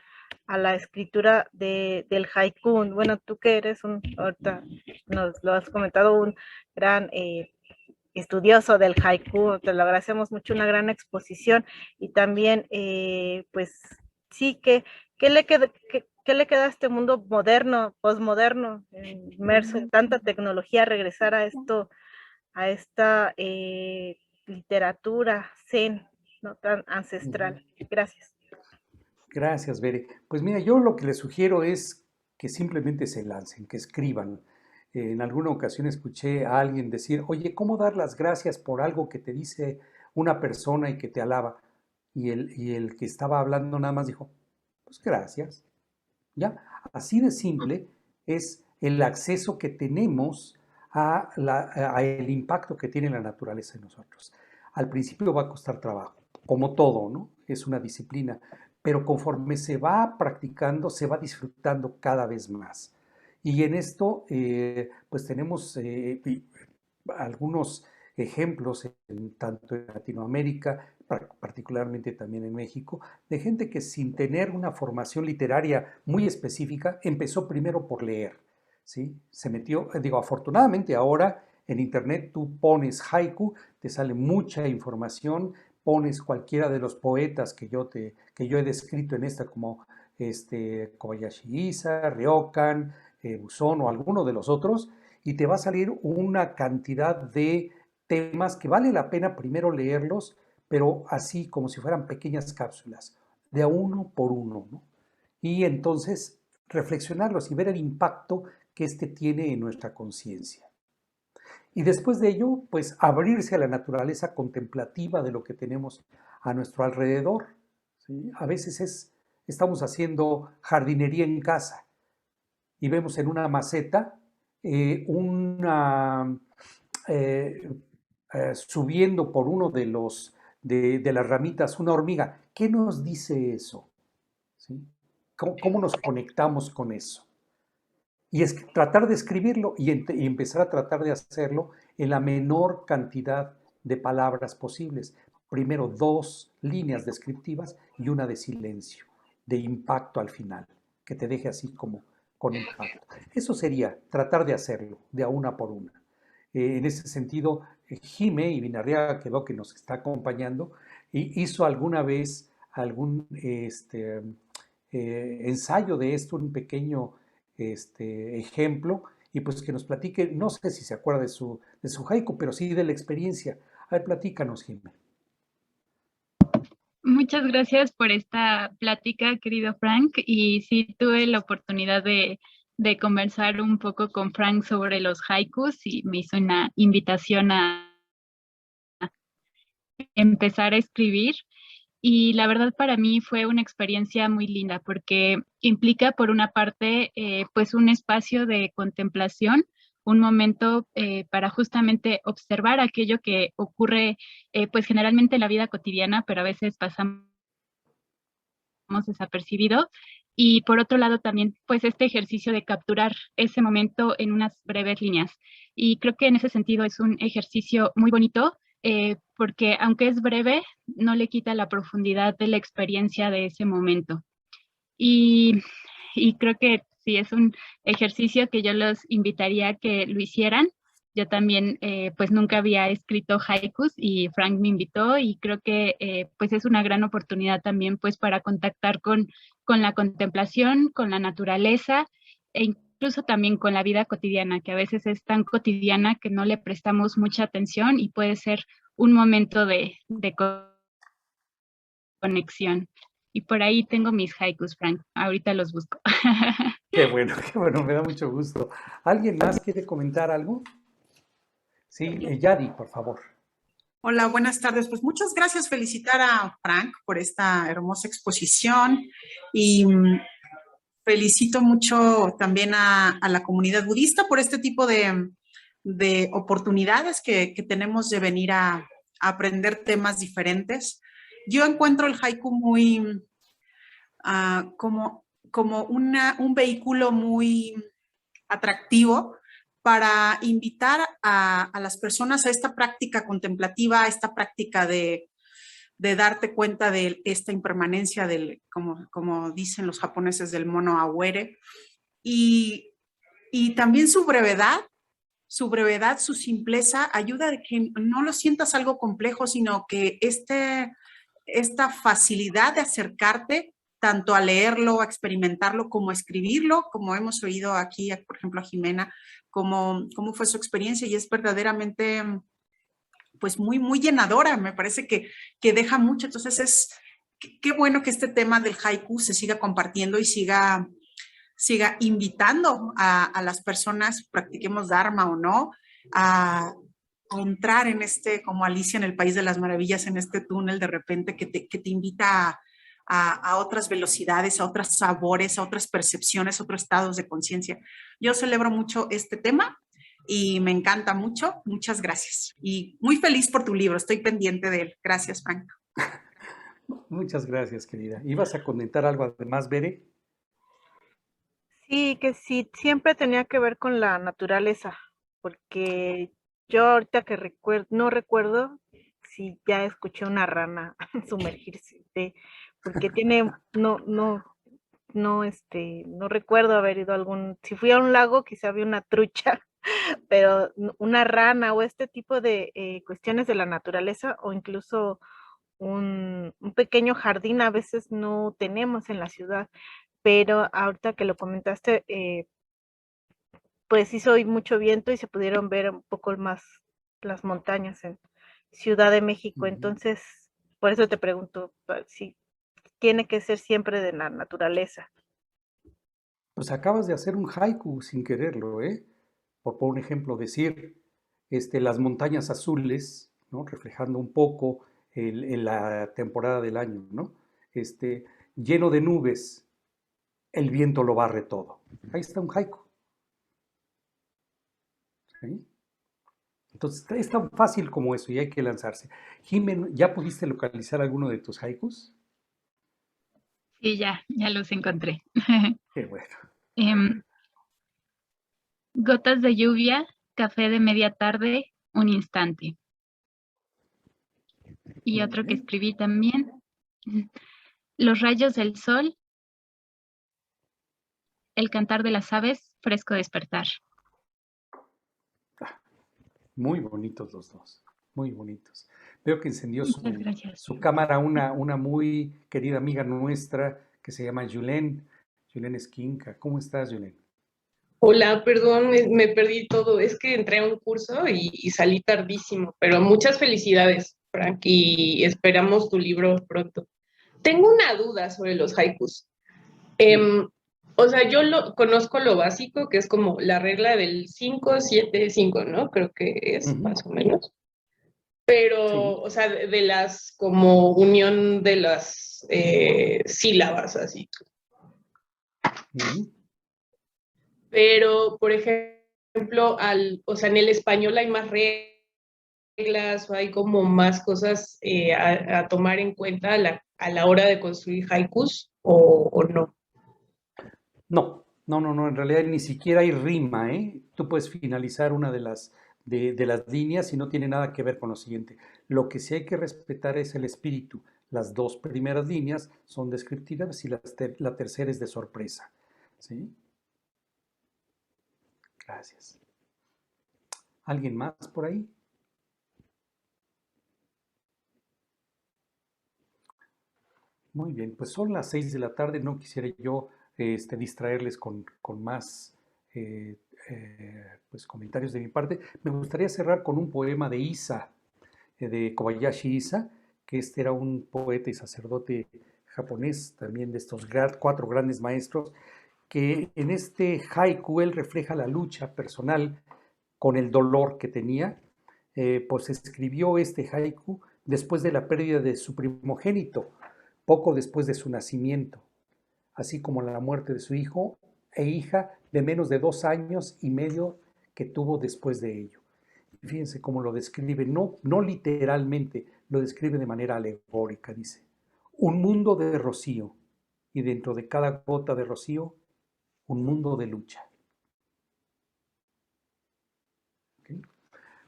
a la escritura del haiku. Bueno, tú que eres ahorita nos lo has comentado, un gran estudioso del haiku, te lo agradecemos mucho, una gran exposición y también, pues, sí, ¿qué le queda a este mundo moderno, posmoderno, inmerso en tanta tecnología, regresar a esto, a esta literatura zen, ¿no? Tan ancestral? Gracias. Gracias, Bere. Pues mira, yo lo que les sugiero es que simplemente se lancen, que escriban. En alguna ocasión escuché a alguien decir, oye, ¿cómo dar las gracias por algo que te dice una persona y que te alaba? Y el que estaba hablando nada más dijo, pues gracias. ¿Ya? Así de simple es el acceso que tenemos a el impacto que tiene la naturaleza en nosotros. Al principio va a costar trabajo, como todo, ¿no? Es una disciplina, pero conforme se va practicando, se va disfrutando cada vez más. Y en esto, pues tenemos algunos ejemplos, tanto en Latinoamérica, particularmente también en México, de gente que sin tener una formación literaria muy específica, empezó primero por leer, ¿sí? Se metió, digo, afortunadamente ahora en Internet tú pones haiku, te sale mucha información, pones cualquiera de los poetas que yo he descrito en esta, como Kobayashi Isa, Ryokan, Buzón o alguno de los otros, y te va a salir una cantidad de temas que vale la pena primero leerlos, pero así como si fueran pequeñas cápsulas, de a uno por uno, ¿no? Y entonces reflexionarlos y ver el impacto que este tiene en nuestra conciencia. Y después de ello, pues abrirse a la naturaleza contemplativa de lo que tenemos a nuestro alrededor, ¿sí? A veces estamos haciendo jardinería en casa y vemos en una maceta subiendo por uno de las ramitas una hormiga. ¿Qué nos dice eso? ¿Sí? ¿Cómo nos conectamos con eso? Y es tratar de escribirlo y empezar a tratar de hacerlo en la menor cantidad de palabras posibles. Primero 2 líneas descriptivas y una de silencio, de impacto al final, que te deje así como con impacto. Eso sería tratar de hacerlo de a una por una. En ese sentido, Jime y Vinarriaga, que veo que nos está acompañando, hizo alguna vez algún ensayo de esto, un pequeño ejemplo, y pues que nos platique, no sé si se acuerda de su haiku, pero sí de la experiencia. A ver, platícanos, Jime. Muchas gracias por esta plática, querido Frank, y sí tuve la oportunidad de conversar un poco con Frank sobre los haikus y me hizo una invitación a empezar a escribir. Y la verdad para mí fue una experiencia muy linda porque implica por una parte pues un espacio de contemplación, un momento para justamente observar aquello que ocurre pues generalmente en la vida cotidiana, pero a veces pasamos desapercibido. Y por otro lado también pues este ejercicio de capturar ese momento en unas breves líneas. Y creo que en ese sentido es un ejercicio muy bonito porque aunque es breve, no le quita la profundidad de la experiencia de ese momento. Y creo que sí, es un ejercicio que yo los invitaría a que lo hicieran. Yo también pues nunca había escrito haikus y Frank me invitó y creo que pues es una gran oportunidad también pues para contactar con la contemplación, con la naturaleza e incluso también con la vida cotidiana, que a veces es tan cotidiana que no le prestamos mucha atención y puede ser un momento de conexión. Y por ahí tengo mis haikus, Frank. Ahorita los busco. Qué bueno, me da mucho gusto. ¿Alguien más quiere comentar algo? Sí, Yadi, por favor. Hola, buenas tardes. Pues muchas gracias. Felicitar a Frank por esta hermosa exposición y felicito mucho también a la comunidad budista por este tipo de oportunidades que tenemos de venir a aprender temas diferentes. Yo encuentro el haiku muy como un vehículo muy atractivo para invitar a las personas a esta práctica contemplativa, a esta práctica de darte cuenta de esta impermanencia del, como dicen los japoneses, del mono aware, y también su brevedad, su simpleza, ayuda a que no lo sientas algo complejo, sino que esta facilidad de acercarte tanto a leerlo, a experimentarlo, como a escribirlo, como hemos oído aquí, por ejemplo, a Jimena, cómo fue su experiencia, y es verdaderamente pues muy, muy llenadora, me parece que deja mucho. Entonces qué bueno que este tema del haiku se siga compartiendo y siga invitando a las personas, practiquemos Dharma o no, a entrar en como Alicia en el País de las Maravillas, en este túnel de repente que te invita a otras velocidades, a otros sabores, a otras percepciones, a otros estados de conciencia. Yo celebro mucho este tema y me encanta mucho. Muchas gracias. Y muy feliz por tu libro, estoy pendiente de él. Gracias, Frank. Muchas gracias, querida. ¿Ibas a comentar algo además, Bere? Sí, que sí, siempre tenía que ver con la naturaleza, porque yo ahorita que no recuerdo si ya escuché una rana sumergirse, porque no recuerdo haber ido a si fui a un lago quizá había una trucha, pero una rana o este tipo de cuestiones de la naturaleza o incluso un pequeño jardín a veces no tenemos en la ciudad, pero ahorita que lo comentaste, pues hizo hoy mucho viento y se pudieron ver un poco más las montañas en Ciudad de México. Ujú. Entonces, por eso te pregunto si tiene que ser siempre de la naturaleza. Pues acabas de hacer un haiku sin quererlo, ¿eh? Por un ejemplo, decir las montañas azules, ¿no? Reflejando un poco la temporada del año, ¿no? Lleno de nubes, el viento lo barre todo. Ahí está un haiku. ¿Sí? Entonces, es tan fácil como eso y hay que lanzarse. Jimen, ¿ya pudiste localizar alguno de tus haikus? Sí, ya los encontré. Qué bueno. Gotas de lluvia, café de media tarde, un instante. Y Muy otro que bien. escribí también, los rayos del sol, el cantar de las aves, fresco despertar. Muy bonitos los dos, muy bonitos. Veo que encendió Muchas gracias. su cámara una muy querida amiga nuestra que se llama Julen Esquinca. ¿Cómo estás, Julen? Hola, perdón, me perdí todo. Es que entré a un curso y salí tardísimo, pero muchas felicidades, Frank, y esperamos tu libro pronto. Tengo una duda sobre los haikus. O sea, conozco lo básico, que es como la regla del 5-7-5, ¿no? Creo que es más o menos. Pero, Sí. o sea, de las como unión de las sílabas, así. Pero, por ejemplo, o sea, en el español hay más reglas o hay como más cosas a tomar en cuenta a la hora de construir haikus o no. No, en realidad ni siquiera hay rima, ¿eh? Tú puedes finalizar una de las líneas y no tiene nada que ver con lo siguiente. Lo que sí hay que respetar es el espíritu. Las dos primeras líneas son descriptivas y la tercera es de sorpresa, ¿sí? Gracias. ¿Alguien más por ahí? Muy bien, pues son las 6 de la tarde, no quisiera yo distraerles con más pues comentarios de mi parte. Me gustaría cerrar con un poema de Issa, de Kobayashi Issa, que era un poeta y sacerdote japonés, también de estos 4 grandes maestros, que en este haiku él refleja la lucha personal con el dolor que tenía, pues escribió este haiku después de la pérdida de su primogénito, poco después de su nacimiento, así como la muerte de su hijo e hija de menos de 2 años y medio que tuvo después de ello. Y fíjense cómo lo describe, no literalmente, lo describe de manera alegórica, dice, un mundo de rocío, y dentro de cada gota de rocío, un mundo de lucha. ¿Okay?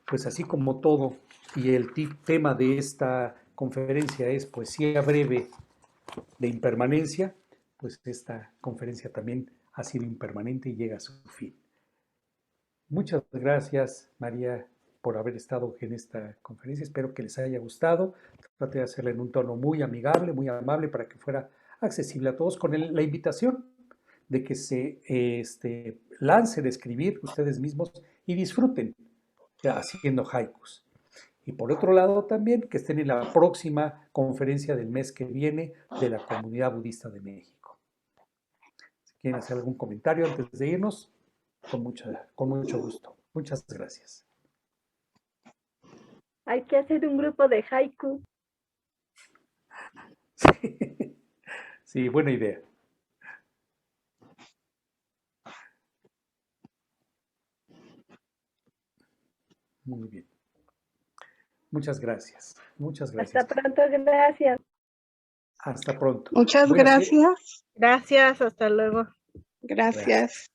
Pues así como todo, y el tema de esta conferencia es poesía breve de impermanencia, pues esta conferencia también ha sido impermanente y llega a su fin. Muchas gracias, María, por haber estado en esta conferencia. Espero que les haya gustado. Traté de hacerla en un tono muy amigable, muy amable, para que fuera accesible a todos, con la invitación de que se lancen a escribir ustedes mismos y disfruten haciendo haikus. Y por otro lado también que estén en la próxima conferencia del mes que viene de la Comunidad Budista de México. Si quieren hacer algún comentario antes de irnos, con mucho gusto. Muchas gracias. Hay que hacer un grupo de haiku. Sí, buena idea. Muy bien. Muchas gracias. Muchas gracias. Hasta pronto, gracias. Hasta pronto. Muchas gracias. Gracias, hasta luego. Gracias.